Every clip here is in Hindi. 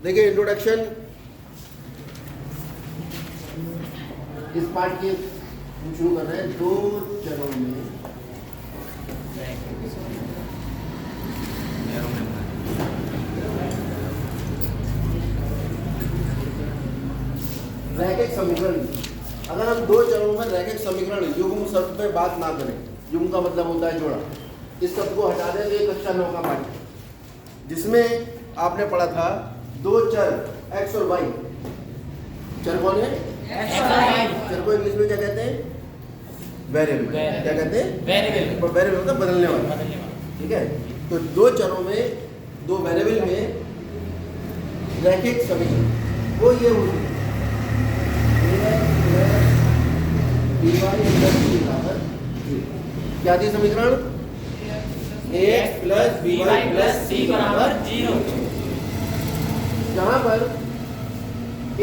देखिए इंट्रोडक्शन इस पार्ट के शुरू कर रहे हैं। दो चरों में रैखिक समीकरण। अगर हम दो चरों में रैखिक समीकरण युग्म शब्द में बात ना करें, युग्म का मतलब होता है जोड़ा, इस शब्द को हटा दें। ये कक्षा 9 का पाठ है जिसमें आपने पढ़ा था दो चर x और y। चर कौन है? चर को इंग्लिश में क्या कहते हैं? वेरिएबल। क्या कहते हैं? वेरिएबल। वेरिएबल मतलब बदलने वाला। ठीक है, तो दो चरों में, दो वेरिएबल में रैखिक समीकरण वो ये होती है क्या थी समीकरण? ax plus by plus c बराबर 0। जहां पर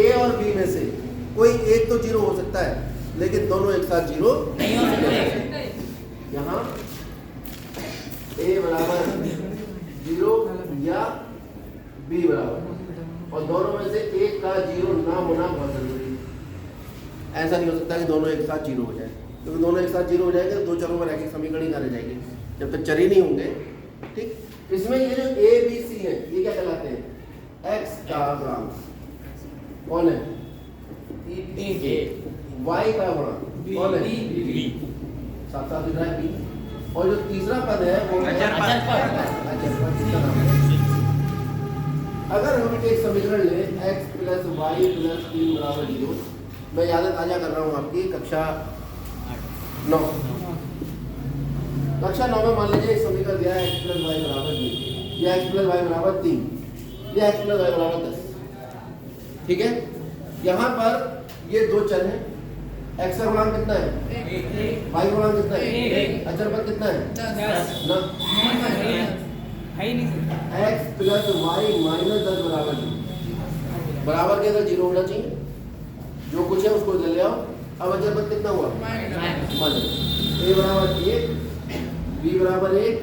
a और b में से कोई एक तो 0 हो सकता है, लेकिन दोनों एक साथ 0 नहीं हो सकते। यहाँ a बराबर 0 या b बराबर, और दोनों में से एक का 0 ना होना बहुत जरूरी है। ऐसा नहीं हो सकता कि दोनों एक साथ 0 हो जाए, क्योंकि दोनों एक साथ 0 हो जाएंगे तो दो चरों में रैखिक समीकरण ही रह जाएंगे जब तक चर ही नहीं होंगे। ठीक, इसमें ये जो a b c है ये क्या कहलाते हैं? x का गुणांक कौन है? y का गुणांक कौन है? b। साथ साथ दिख रहा है b। और जो तीसरा पद है वो अचर पद। अगर हम एक समीकरण लें x प्लस वाई प्लस 3 बराबर 0, मैं याद ताजा कर रहा हूँ आपकी कक्षा 9। कक्षा 9 में मान लीजिए एक समीकरण दिया है x प्लस वाई बराबर 2, या x प्लस वाई बराबर 3, या x प्लस वाई बराबर 10। ठीक है, यहाँ पर ये दो चर हैं। x का गुणांक कितना है? y का गुणांक कितना है? अचर पद कितना है? 10 ना। x प्लस वाई माइनस 10 बराबर 0। बराबर के अंदर 0 होना चाहिए, जो कुछ है उसको ले आओ। अब अचर पद कितना हुआ? माइनस। a बराबर 1, b बराबर 1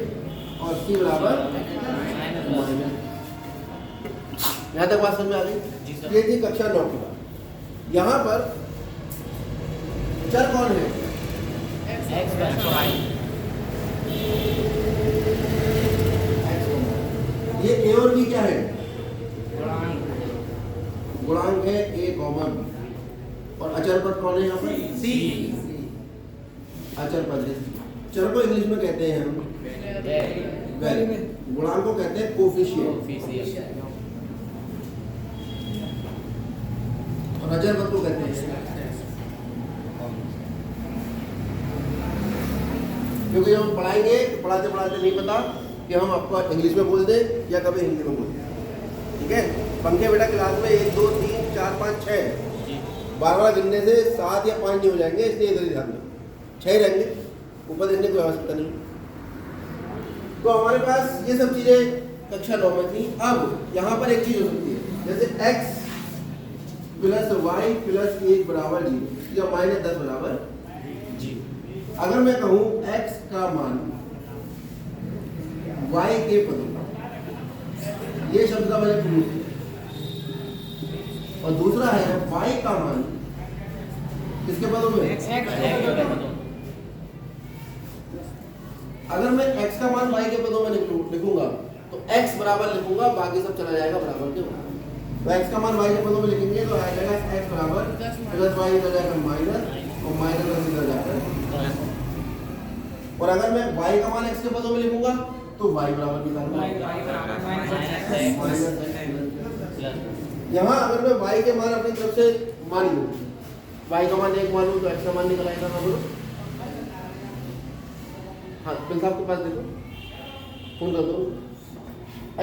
और c बराबर माइनस। यहाँ तक बात समझ में आ गई? ये थी कक्षा 9 की बात। यहाँ पर चर कौन है? x plus y। ये a और b क्या है? गुणांक है a कॉमन, और अचर पद कौन है यहाँ पर? c। अचर पद है। चर को इंग्लिश में कहते हैं हम वेरिएबल, गुणांक को कहते हैं कोफिशिएंट, और अचर पद को कहते हैं। क्योंकि जब हम पढ़ाएंगे पढ़ाते पढ़ाते नहीं पता कि हम आपको इंग्लिश में बोल दें या कभी हिंदी में बोल दें। ठीक है, पंखे बेटा क्लास में 1 2 3 4 5 6 बार गिनने से 7 या 5 नहीं हो जाएंगे, इसलिए इधर ही ध्यान दें। 6 रहेंगे, ऊपर देखने की आवश्यकता नहीं। तो हमारे पास ये सब चीजें कक्षा 9 में थी। अब यहाँ पर एक चीज हो सकती है, जैसे x प्लस वाई प्लस 1 बराबर 0 या माइनस 10 बराबर 0। अगर मैं कहूँ x का मान y के पदों में, ये शब्द का मैंने प्रूफ, और दूसरा है y का मान किसके पदों में? अगर मैं x का मान y के पदों में लिखूंगा तो x बराबर लिखूंगा, बाकी सब चला जाएगा बराबर के बराबर। तो x का मान y के पदों में लिखेंगे तो आ जाएगा x बराबर प्लस y इधर जाकर माइनस, और माइनस इधर जाकर। और अगर मैं y का मान x के पदों में लिखूंगा तो y बराबर निकालूंगा। यहाँ अगर मैं y के मान अपनी तरफ से मान लूँ, y का मान 1 मानूँ तो x का मान निकल आएगा ना, बोलो। हाँ, पिल साहब के पास देखो, फोन कर दो।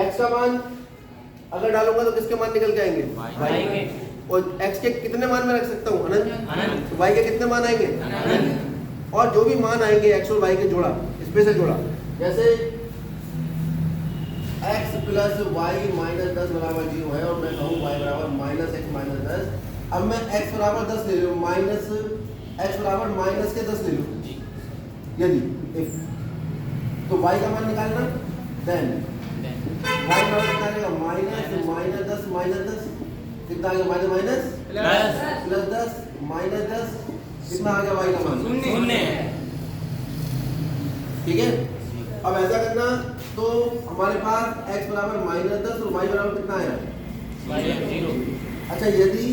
x का मान अगर डालूंगा तो किसके मान निकल के आएंगे? y के। और x के कितने मान में रख सकता हूँ? अनंत। तो y के कितने मान आएंगे? अनंत। और जो भी मान आएंगे x और y के जोड़ा, स्पेशल जोड़ा, जैसे x प्लस वाई माइनस 10 बराबर 0 है, और मैं कहूँ y बराबर माइनस x माइनस 10। अब मैं x बराबर 10 ले लूँ, माइनस x बराबर माइनस के 10 ले लूँ, यदि इफ, तो y का मान निकालना, देन y बराबर कितना आ जाएगा -10 कितना आ गया माइनस प्लस 10 -10 कितना आ गया y का मान 0। ठीक है। अब ऐसा करना तो हमारे पास x बराबर -10 और y बराबर कितना आया 0। अच्छा यदि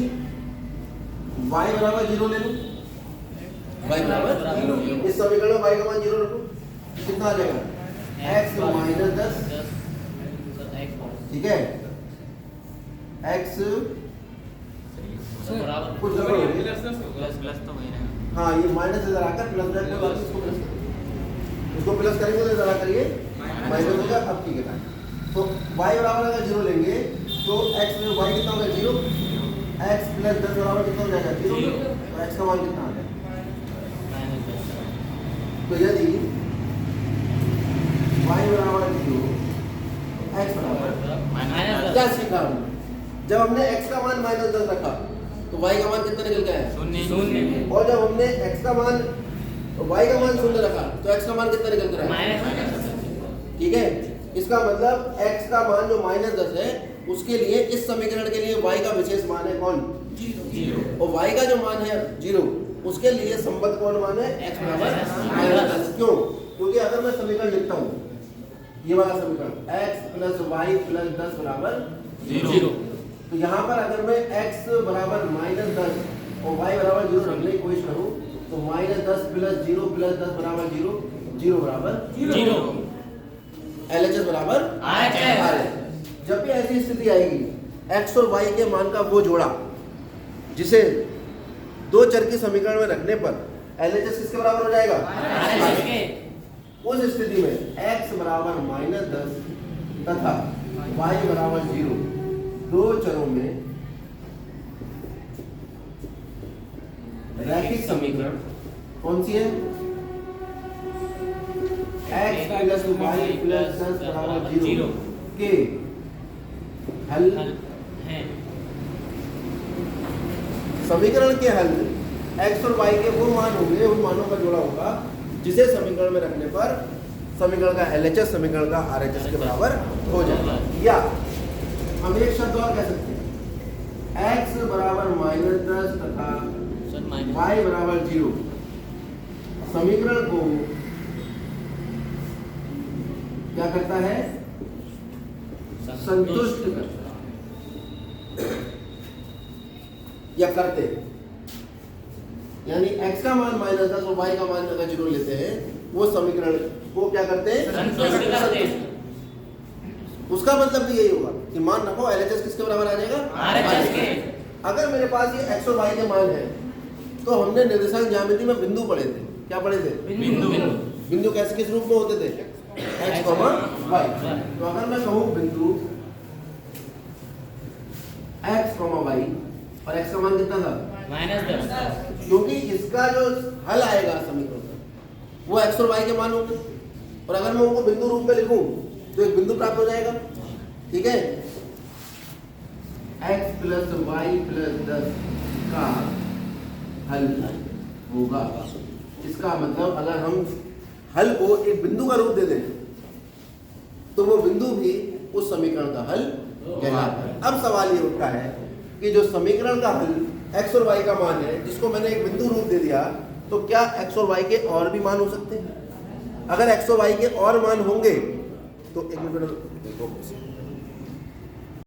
y बराबर 0 ले लो y बराबर 0 इस समीकरण में y का मान 0 रखो कितना आ जाएगा x -10 ठीक है x कुछ गड़बड़ हो गई हाँ ये माइनस इधर आकर प्लस जाएगा तो इसको प्लस उसको प्लस करेंगे तो इधर करिए माइनस होगा। अब ठीक है तो y बराबर अगर 0 लेंगे तो x में y कितना होगा 0 x प्लस 10 बराबर कितना हो जाएगा 0 तो x का मान कितना आ जाएगा तो यदि y बराबर 0 x बराबर क्या सीखा हमने जब हमने x का मान -10 रखा तो y का मान कितना निकल गया है 0 और जब हमने x का मान y का मान 0 रखा तो x का मान कितना निकल कर आया ठीक है। इसका मतलब x का मान जो -10 है उसके लिए इस समीकरण के लिए y का विशेष मान है कौन 0 और y का जो मान है 0 उसके लिए संबद्ध कौन मान है x बराबर -10 क्यों क्योंकि अगर मैं समीकरण लिखता हूँ ये वाला समीकरण x प्लस y प्लस 10 बराबर 0 तो यहाँ पर अगर मैं x बराबर -10 और y बराबर 0 रखने की कोशिश करूँ तो -10 प्लस 0 प्लस 10 बराबर 0 0 बराबर 0 LHS बराबर RHS। जब भी ऐसी स्थिति आएगी x और y के मान का वो जोड़ा जिसे दो चर के समीकरण में रखने पर LHS किसके बराबर हो जाएगा उस स्थिति में x बराबर -10 तथा y बराबर 0 दो चरों में रैखिक समीकरण कौन सी है x प्लस y प्लस 10 बराबर 0 के हल है। समीकरण के हल x और y के वो मान होंगे उन मानों का जोड़ा होगा जिसे समीकरण में रखने पर समीकरण का LHS समीकरण का RHS के बराबर हो जाएगा। या हम एक शब्द और कह सकते हैं x बराबर -10 तथा y बराबर 0 समीकरण को क्या करता है संतुष्ट करता या करते यानी x का मान -10 और y का मान अगर 0 लेते हैं वो समीकरण को क्या करते हैं संतुष्ट करते हैं। उसका मतलब भी यही होगा कि मान रखो LHS किसके बराबर आ जाएगा RHS के। अगर मेरे पास ये x और y के मान है तो हमने निर्देशांक ज्यामिति में बिंदु पढ़े थे क्या पढ़े थे बिंदु कैसे किस रूप में होते थे x, y तो अगर मैं कहूँ बिंदु x, y और x का मान कितना था -10 क्योंकि इसका जो हल आएगा समीकरण का वो x और y के मान होंगे और अगर मैं उनको बिंदु रूप में लिखूं तो एक बिंदु प्राप्त हो जाएगा ठीक है। x प्लस y प्लस 10 का हल होगा इसका मतलब अगर हम हल को एक बिंदु का रूप दे दें तो वो बिंदु भी उस समीकरण का हल कहलाता है। अब सवाल ये उठता है कि जो समीकरण का हल x और y का मान है जिसको मैंने एक बिंदु रूप दे दिया तो क्या x और y के और भी मान हो सकते हैं। अगर x और y के और मान होंगे तो एक मिनट देखो